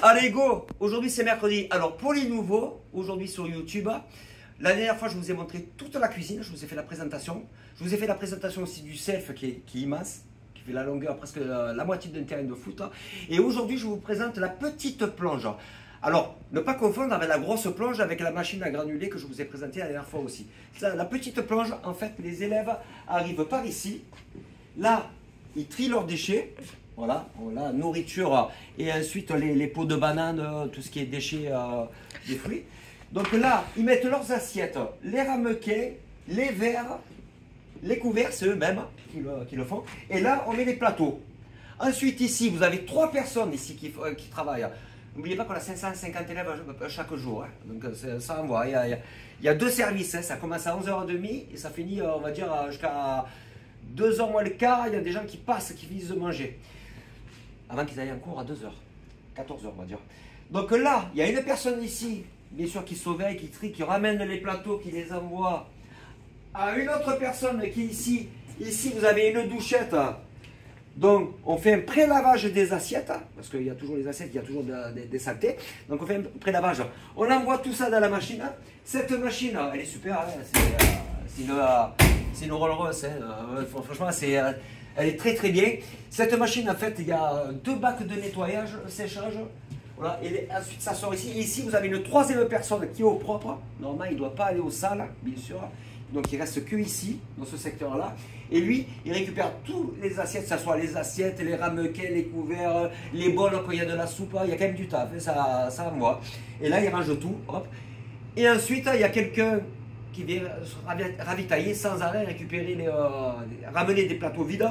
Allez go! Aujourd'hui c'est mercredi. Alors pour les nouveaux, aujourd'hui sur YouTube, la dernière fois je vous ai montré toute la cuisine, je vous ai fait la présentation. Je vous ai fait la présentation aussi du self qui est immense, qui fait la longueur presque la moitié d'un terrain de foot. Et aujourd'hui je vous présente la petite plonge. Alors ne pas confondre avec la grosse plonge avec la machine à granulés que je vous ai présentée la dernière fois aussi. La petite plonge, en fait les élèves arrivent par ici. Là ils trient leurs déchets. Voilà, nourriture et ensuite les pots de banane, tout ce qui est déchets des fruits. Donc là, ils mettent leurs assiettes, les ramequins, les verres, les couverts, c'est eux-mêmes qui le font. Et là, on met les plateaux. Ensuite, ici, vous avez 3 personnes ici qui travaillent. N'oubliez pas qu'on a 550 élèves chaque jour. Hein. Donc ça envoie. Il y a 2 services. Hein. Ça commence à 11h30 et ça finit, on va dire, jusqu'à 2h moins le quart. Il y a des gens qui passent, qui visent de manger. Avant qu'ils aillent en cours à 2h, 14h on va dire. Donc là, il y a une personne ici, bien sûr, qui surveille, qui trie, qui ramène les plateaux, qui les envoie à une autre personne qui est ici. Ici, vous avez une douchette. Donc, on fait un pré-lavage des assiettes, parce qu'il y a toujours les assiettes, il y a toujours des saletés. Donc, on fait un pré-lavage. On envoie tout ça dans la machine. Cette machine, elle est super. Hein, c'est une Rolls-Royce. Hein. Franchement, elle est très très bien. Cette machine, en fait, il y a 2 bacs de nettoyage, séchage. Voilà, et ensuite ça sort ici. Et ici, vous avez une 3e personne qui est au propre. Normalement, il ne doit pas aller aux salles, bien sûr. Donc, il reste que ici, dans ce secteur-là. Et lui, il récupère tous les assiettes, que ce soit les assiettes, les ramequins, les couverts, les bols, quand il y a de la soupe. Il y a quand même du taf, ça envoie. Et là, il range tout. Hop. Et ensuite, il y a quelqu'un qui vient se ravitailler sans arrêt, récupérer ramener des plateaux vides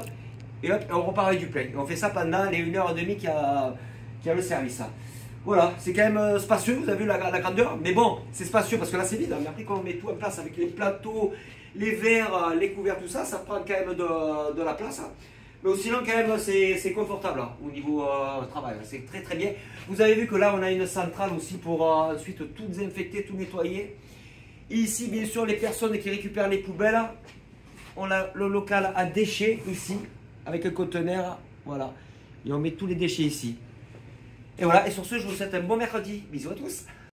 et hop, on repart avec du plein. Et on fait ça pendant les 1h30 qu'il y a le service. Voilà, c'est quand même spacieux, vous avez vu la grandeur, mais bon, c'est spacieux parce que là c'est vide. Mais après, quand on met tout en place avec les plateaux, les verres, les couverts, tout ça, ça prend quand même de la place. Mais sinon, quand même, c'est confortable au niveau travail. C'est très très bien. Vous avez vu que là, on a une centrale aussi pour ensuite tout désinfecter, tout nettoyer. Et ici, bien sûr, les personnes qui récupèrent les poubelles, on a le local à déchets ici, avec un conteneur, voilà. Et on met tous les déchets ici. Et voilà, et sur ce, je vous souhaite un bon mercredi. Bisous à tous.